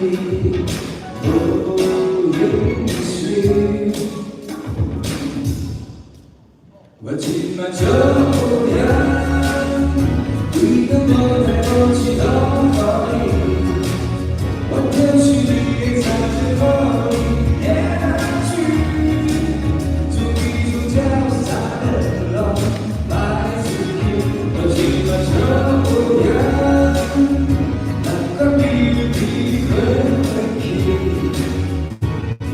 我今晚就不要一个梦在过去的风里，我的距離在最後一夜去，就一種瀟灑的浪漫主義。我今晚就不要那個秘密很詭異，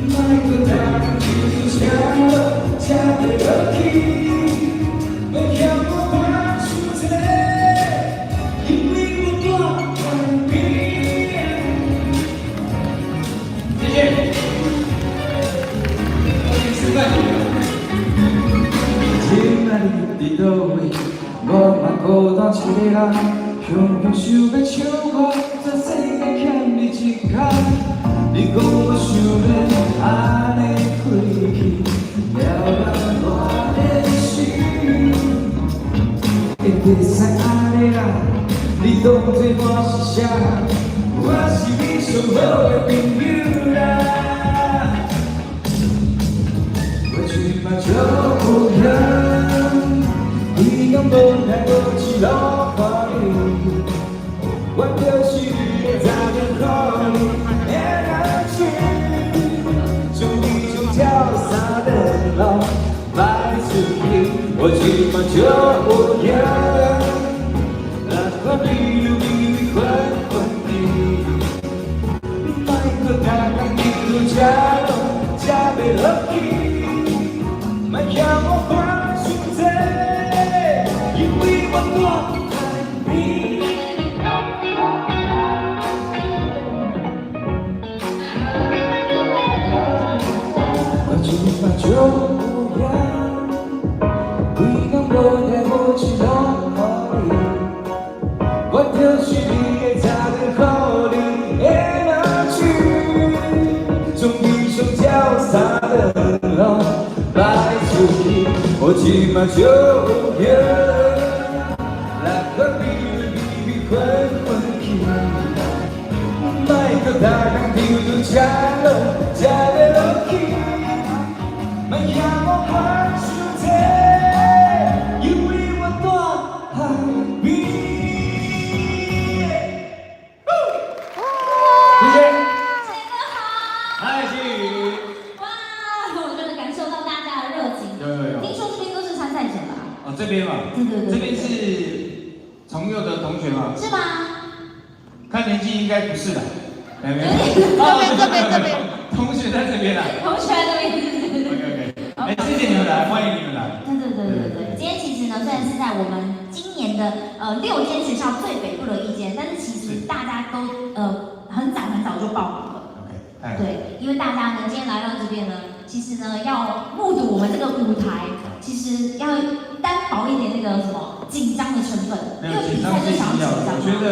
每個大雨下了加倍的氣。你都會，我嘛孤單一個人，雄雄想要唱歌，這世界欠你一卡。你講我想要安尼開去，了了我的心。會袂使安尼啦，你當作我是啥？我是你上好的朋友啦。我去嘛就不要。你講無奈無一路看你，我就是你的早點靠你，愛去，就一種瀟灑的浪漫主義。我今晚就不要那個秘密昏昏的，每個大人一路加濃加倍樂意，莫讓我放手在。因為我多愛你，我今晚就不要，你講無奈無一路看你，我就是你的早點靠你的去，從一種瀟灑的浪漫主義，我今晚就不要。大人聽到加了加倍樂意，莫讓我放手在，因為我多愛你。謝謝。誰們好？嗨，金魚。哇，我真的感受到大家的熱情。有。聽說這邊都是參賽者吧？哦，這邊嘛。對。這邊是崇佑的同學嗎？是嗎？看年紀應該不是的。這邊，同學在這邊啦。同學在這邊。OK。哎，謝謝你們來，歡迎你們來。對。今天其實呢，雖然是在我們今年的6間學校最北部的一間，但是其實大家都很早就報名了。OK。對，因為大家呢今天來到這邊呢，其實呢要目睹我們這個舞台，其實要擔保一點那個什麼緊張的成分，因為比賽就想要緊張。我覺得。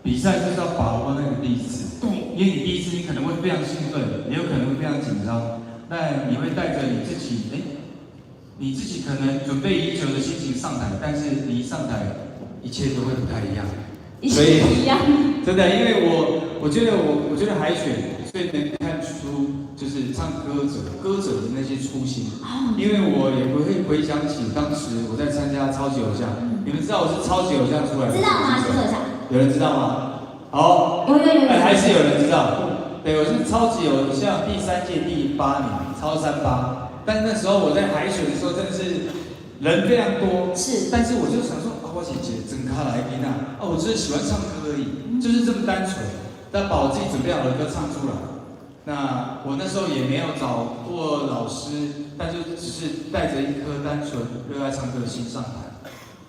比賽就是要把握那個第一次，對，因為你第一次你可能會非常興奮，也有可能會非常緊張，但你會帶着你自己，你自己可能準備已久的心情上台，但是你一上台，一切都會不太一樣，所以真的，因為我覺得海選最能看出就是唱歌者的那些初心，因為我也不會回想起當時我在參加超級偶像，你們知道我是超級偶像出來的，知道嗎？是偶像。有人知道嗎？好，還是有人知道。對，我是超級偶像第3屆第8名，超38。但那時候我在海選的時候，真的是人非常多。是。但是我就想說，我姐姐整咖來賓啊，我只是喜歡唱歌而已，就是這麼單純。但把我自己準備好的歌唱出來。那我那時候也沒有找過老師，但就只是帶着一顆單純熱愛唱歌的心上台。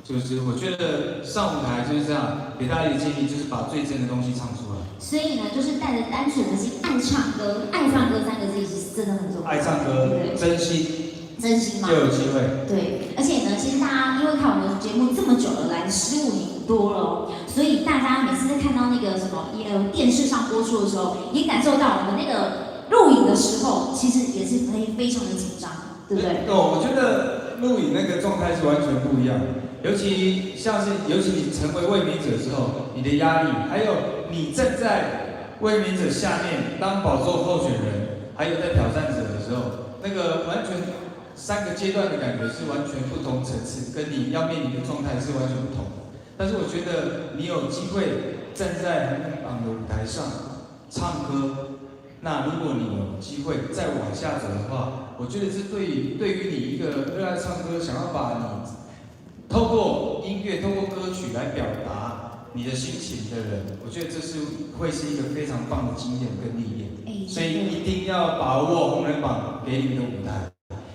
就是我覺得上舞台就是這樣，給大家一個建議，就是把最真的東西唱出來。所以呢，就是帶着單純的心，愛唱歌，3個字其實真的很重要。愛唱歌，對，真心嘛，就有機會。對，而且呢，其實大家因為看我們的節目這麼久了，來15年多了，所以大家每次在看到那個什麼電視上播出的時候，也感受到我們那個錄影的時候，其實也是非常的緊張，對不對？對，我覺得錄影那個狀態是完全不一樣的。尤其你成為衛冕者之後，你的壓力，還有你站在衛冕者下面當寶座候選人，還有在挑戰者的時候，那個完全3個階段的感覺是完全不同層次，跟你要面臨的狀態是完全不同的。但是我覺得你有機會站在很棒的舞台上唱歌，那如果你有機會再往下走的話，我覺得這對於你一個熱愛唱歌，想要把你透過音樂、透過歌曲來表達你的心情的人，我覺得這會是一個非常棒的經驗跟歷練。所以一定要把握紅人榜給你的舞台。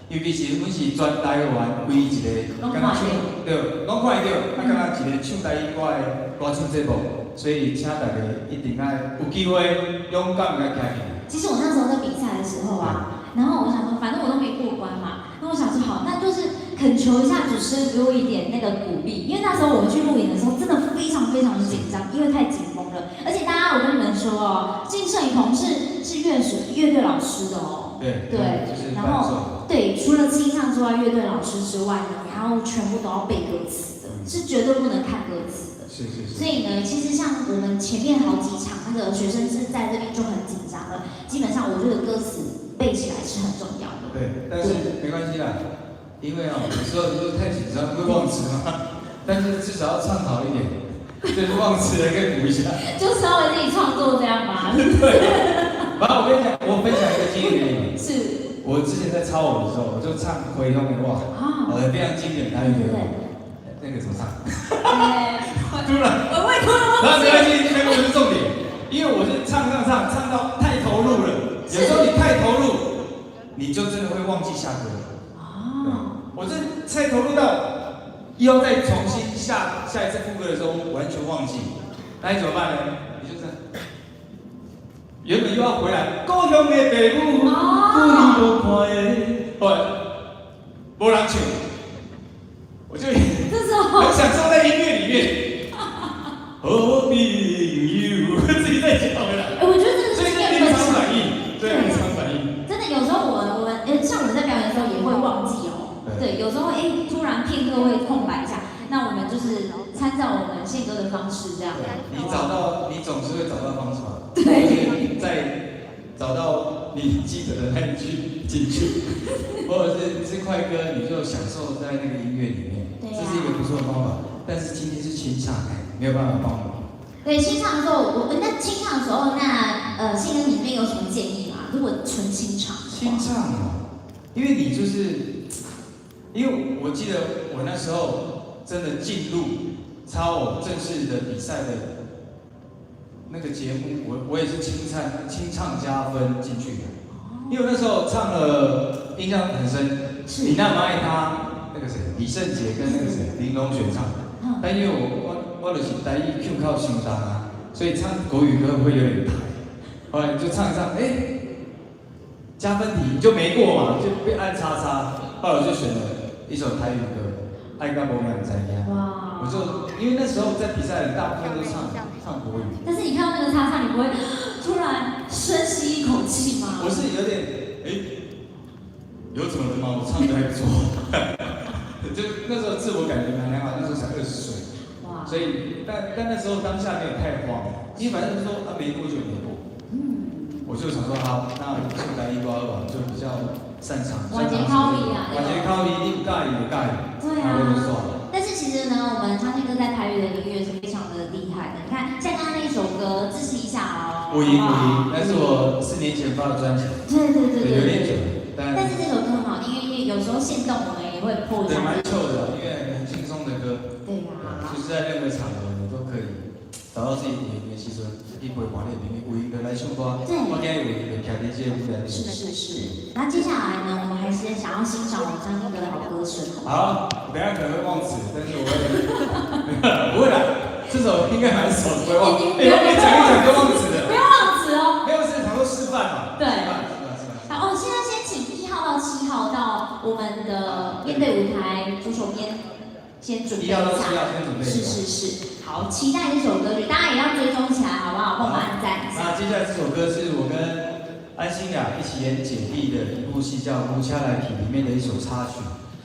尤其是阮是全台灣唯一一個，敢若唱對，攏看得到，啊，敢若一個唱台語歌的歌唱節目，所以請大家一定要有機會勇敢來行。其實我那時候在比賽的時候啊，然後我想說，反正我都沒過關嘛，那我想說好，那就是懇求一下主持人給我一點那個鼓勵，因為那時候我去錄影的時候真的非常非常的緊張，因為太緊繃了，而且大家我跟你們說哦，進攝影棚是樂隊老師的哦，對，就是然後對，除了清唱之外，樂队老師之外呢，然後全部都要背歌詞的，是絕对不能看歌詞的。是。所以呢，其實像我們前面好幾場那個學生是在這邊就很緊張了，基本上我覺得歌詞背起來是很重要的。對，但是沒關係啦，因為有時候你太緊張會忘詞嘛，但是至少要唱好一點，就是忘詞的可以補一下。就稍微自己創作這樣吧。對。然後我分享一個經驗給你。是。我之前在超偶的時候，我就唱《回鄉的話》，非常經典台語歌。那個怎麼唱？突然，然後沒關係，那個不是重點，因為我是唱到太投入了。有時候你太投入，你就真的會忘記下歌。我是太投入到要再重新下一次副歌的時候，完全忘記，那你怎麼辦呢？你就这樣。原本又要回來，故鄉的父母，不離無看的，後來沒人唱，我就很享受在音樂裡面。何必有自己在講回來。我覺得這是臨場反應，對，臨場反應。真的有時候我們像我們在表演的時候也會忘記哦。對，有時候突然片刻會空白一下，那我們就是參照我們憲哥的方式這樣。你總是會找到方法。對。再找到你記得的那一句進去，或者是快歌，你就享受在那個音樂裡面，這是一個不錯的方法。但是今天是清唱，沒有辦法幫我。對，清唱的時候，那清唱的時候，那憲哥你這邊有什麼建議嗎？如果純清唱。清唱哦，因為你就是，因為我記得我那時候真的進入超偶正式的比賽的。那個節目，我也是清唱加分進去的，因為我那時候唱了，印象很深，你那麼愛他，那個誰，李聖傑跟那個誰，林隆璇唱的，但因為我就是台語 Q 靠心當啊，所以唱國語歌會有點台，後來就唱一唱，加分題就沒過嘛，就被按叉叉，後來我就選了一首台語歌，《愛甲無人知影》，我就因為那時候在比賽，大部分都唱國語。但是你看到那個叉叉，你不會突然深吸一口氣嗎？我是有點有怎麼的嗎？我唱得還不錯，就那時候自我感覺蠻良好，那時候才20歲，所以但那時候當下沒有太慌，因為反正說沒過就沒過。我就想說好，那就來1刮2就比較擅長。完全靠你啊！完全靠你，你不介意就介意。对啊。但是其實呢，我們昌憲哥在台語的音樂是非常的厲害的。你看，像剛剛那一首歌，支持一下哦。不贏，那是我4年前發的專輯。對，有點久。但是這首歌很好聽，因為有時候限動我們也會破一下。對，蠻臭的，因為很輕鬆的歌。對呀。就是在任何場合你都可以找到自己點的時陣，你不會掛念別人，有音樂來唱歌。對。我今日有音樂，聽這些舞台。是。那接下來呢，我們還是想要欣賞我們昌憲哥的好歌聲。好，等下可能會忘詞，但是我會。不會啦，這首應該蠻熟的，不會忘。講一講就忘詞的。不要忘詞哦。沒有是常說示範嘛。對。好，現在先請1號到7號到我們的面對舞台左手邊，先準備一下。1號到7號先準備。是。好，期待這首歌曲，大家也要追蹤起來，好不好？幫我們按讚一下。那接下來這首歌是我跟安心亞一起演姐弟的一部戲，叫《無車來去》裡面的一首插曲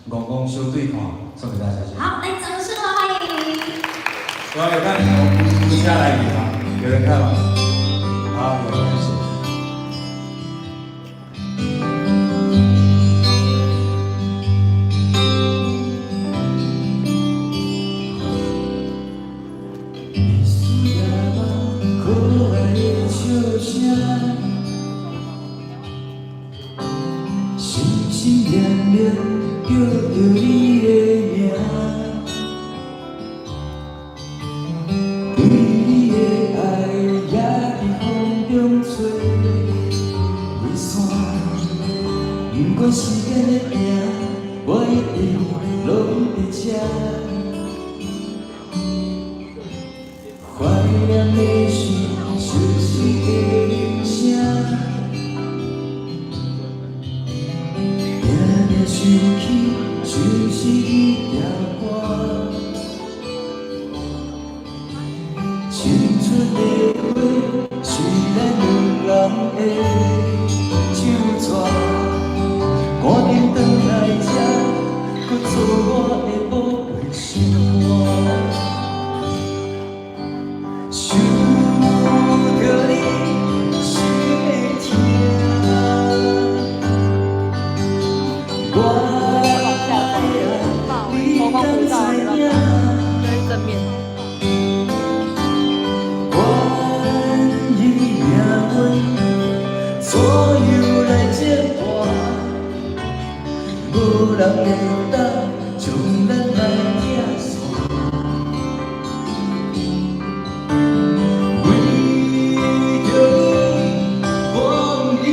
《公公相對看》，送給大家。好，來掌聲歡迎！有看《無車來去》嗎？有人看嗎？好。人會當將咱來拆散。為着你，我不驚。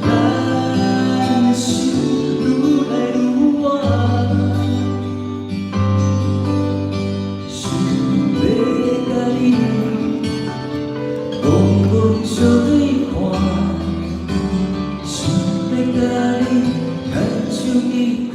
咱的心愈來愈遠，想要甲你怣怣相對看，想要甲你牽手一直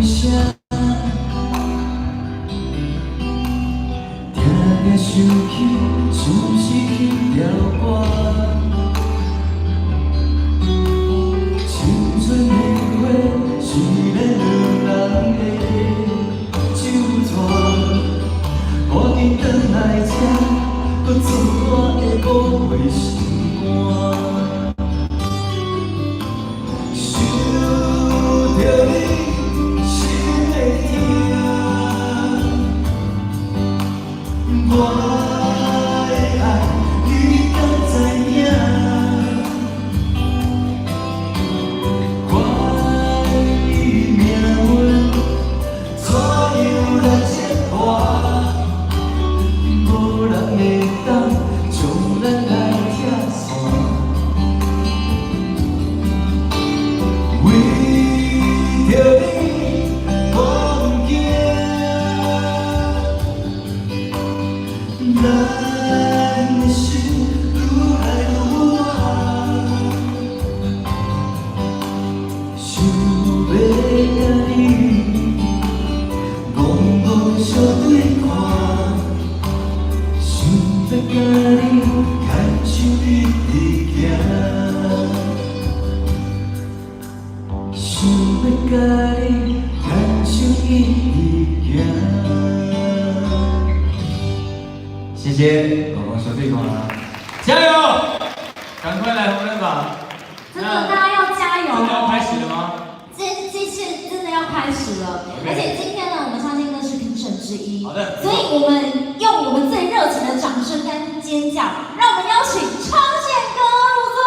行。想起，想失去條歌，青春的花是咧兩人的手紙，趕緊轉來這，擱做我的無悔心肝。想着你，心會痛。我的愛，你敢知影？怪命運怎樣來折磨？無人會當將咱來拆散。為着你，我不驚。咱的心愈來愈遠，想要甲你怣怣相對看，想要甲你牽手一直行，想要甲你牽手一直行。謝謝，怣怣相對看，加油！趕快來紅人榜！真的，大家要加油！真的要開始了嗎？這次真的要開始了， Okay. 而且今天呢，我們相信更是評審之一。好的，所以我們用我們最熱情的掌聲跟尖叫，讓我們邀請昌憲哥入座。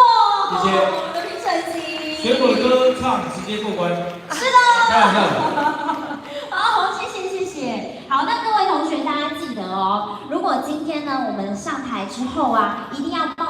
謝謝我們的評審席。水果歌唱直接過關。是的。開玩笑。好，謝謝謝謝。好，那各位同學大家記得哦，如果今天呢我們上台之後啊，一定要幫